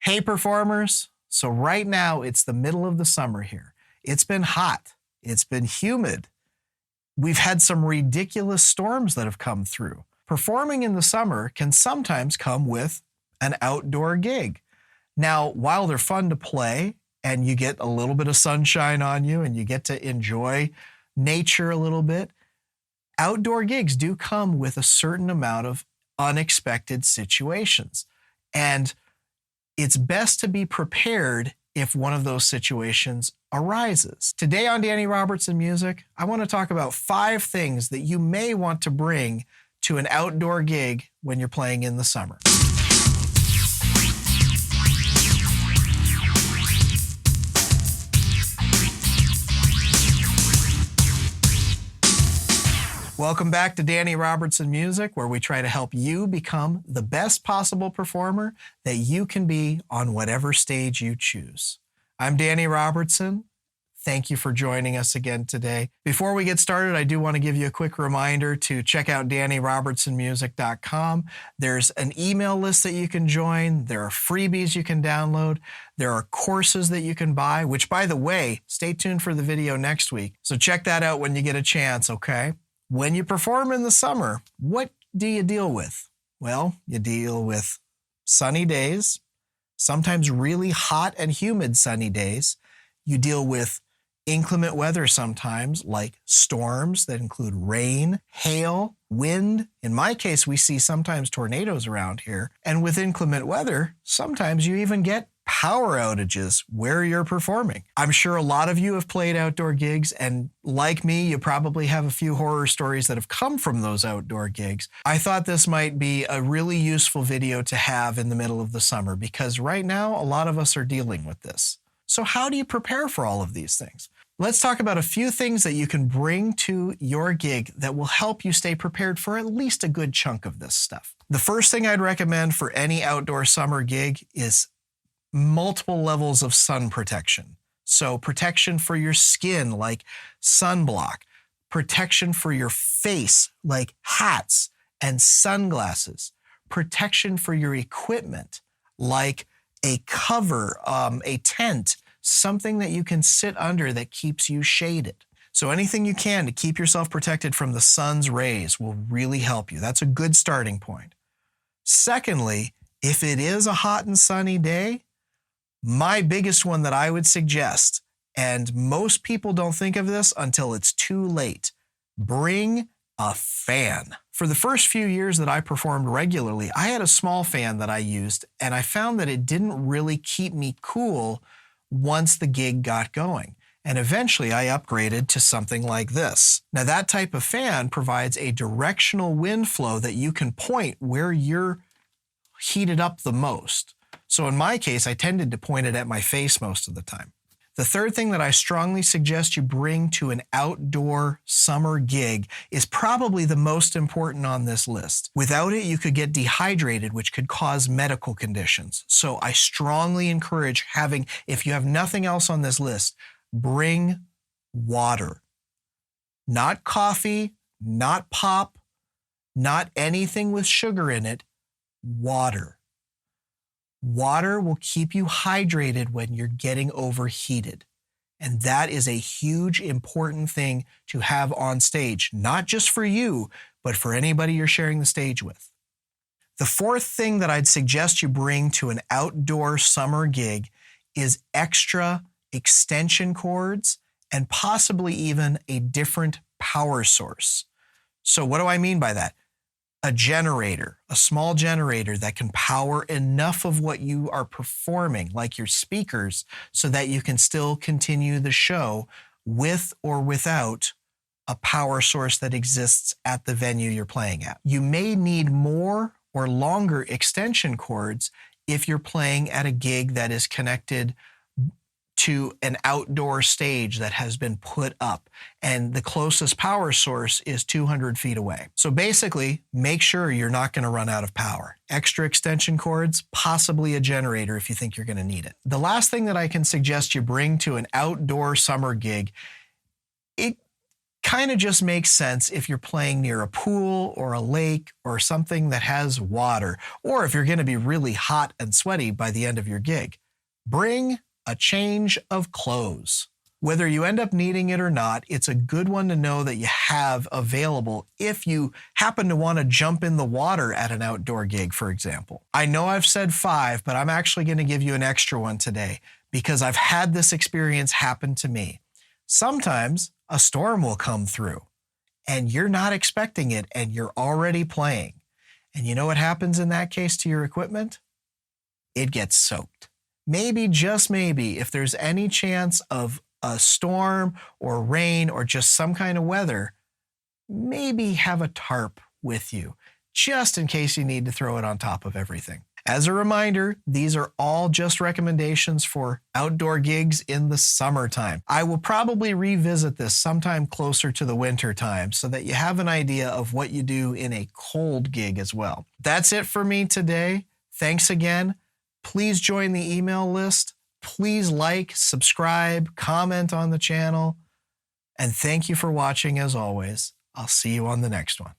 Hey performers, so right now it's the middle of the summer here. It's been hot, it's been humid. We've had some ridiculous storms that have come through. Performing in the summer can sometimes come with an outdoor gig. Now, while they're fun to play and you get a little bit of sunshine on you and you get to enjoy nature a little bit, outdoor gigs do come with a certain amount of unexpected situations. And it's best to be prepared if one of those situations arises. Today on Danny Robertson Music, I want to talk about 5 things that you may want to bring to an outdoor gig when you're playing in the summer. Welcome back to Danny Robertson Music, where we try to help you become the best possible performer that you can be on whatever stage you choose. I'm Danny Robertson. Thank you for joining us again today. Before we get started, I do want to give you a quick reminder to check out DannyRobertsonMusic.com. There's an email list that you can join. There are freebies you can download. There are courses that you can buy, which, by the way, stay tuned for the video next week. So check that out when you get a chance, okay? When you perform in the summer, what do you deal with? Well, you deal with sunny days, sometimes really hot and humid sunny days. You deal with inclement weather sometimes, like storms that include rain, hail, wind. In my case, we see sometimes tornadoes around here. And with inclement weather, sometimes you even get power outages where you're performing. I'm sure a lot of you have played outdoor gigs, and like me, you probably have a few horror stories that have come from those outdoor gigs. I thought this might be a really useful video to have in the middle of the summer, because right now, a lot of us are dealing with this. So how do you prepare for all of these things? Let's talk about a few things that you can bring to your gig that will help you stay prepared for at least a good chunk of this stuff. The first thing I'd recommend for any outdoor summer gig is multiple levels of sun protection. So protection for your skin, like sunblock, protection for your face, like hats and sunglasses, protection for your equipment, like a cover, a tent, something that you can sit under that keeps you shaded. So anything you can to keep yourself protected from the sun's rays will really help you. That's a good starting point. Secondly, if it is a hot and sunny day, my biggest one that I would suggest, and most people don't think of this until it's too late, bring a fan. For the first few years that I performed regularly, I had a small fan that I used, and I found that it didn't really keep me cool once the gig got going. And eventually I upgraded to something like this. Now that type of fan provides a directional wind flow that you can point where you're heated up the most. So in my case, I tended to point it at my face most of the time. The third thing that I strongly suggest you bring to an outdoor summer gig is probably the most important on this list. Without it, you could get dehydrated, which could cause medical conditions. So I strongly encourage having, if you have nothing else on this list, bring water. Not coffee, not pop, not anything with sugar in it, water. Water will keep you hydrated when you're getting overheated. And that is a huge, important thing to have on stage, not just for you, but for anybody you're sharing the stage with. The fourth thing that I'd suggest you bring to an outdoor summer gig is extra extension cords and possibly even a different power source. So what do I mean by that? A generator, a small generator that can power enough of what you are performing, like your speakers, so that you can still continue the show with or without a power source that exists at the venue you're playing at. You may need more or longer extension cords if you're playing at a gig that is connected to an outdoor stage that has been put up, and the closest power source is 200 feet away. So basically, make sure you're not going to run out of power. Extra extension cords, possibly a generator if you think you're going to need it. The last thing that I can suggest you bring to an outdoor summer gig, kind of just makes sense if you're playing near a pool or a lake or something that has water, or if you're going to be really hot and sweaty by the end of your gig. Bring a change of clothes. Whether you end up needing it or not, it's a good one to know that you have available if you happen to want to jump in the water at an outdoor gig, for example. I know I've said 5, but I'm actually going to give you an extra one today because I've had this experience happen to me. Sometimes a storm will come through and you're not expecting it and you're already playing. And you know what happens in that case to your equipment? It gets soaked. Maybe, just maybe, if there's any chance of a storm or rain or just some kind of weather, maybe have a tarp with you, just in case you need to throw it on top of everything. As a reminder, these are all just recommendations for outdoor gigs in the summertime. I will probably revisit this sometime closer to the winter time so that you have an idea of what you do in a cold gig as well. That's it for me today. Thanks again. Please join the email list. Please like, subscribe, comment on the channel. And thank you for watching as always. I'll see you on the next one.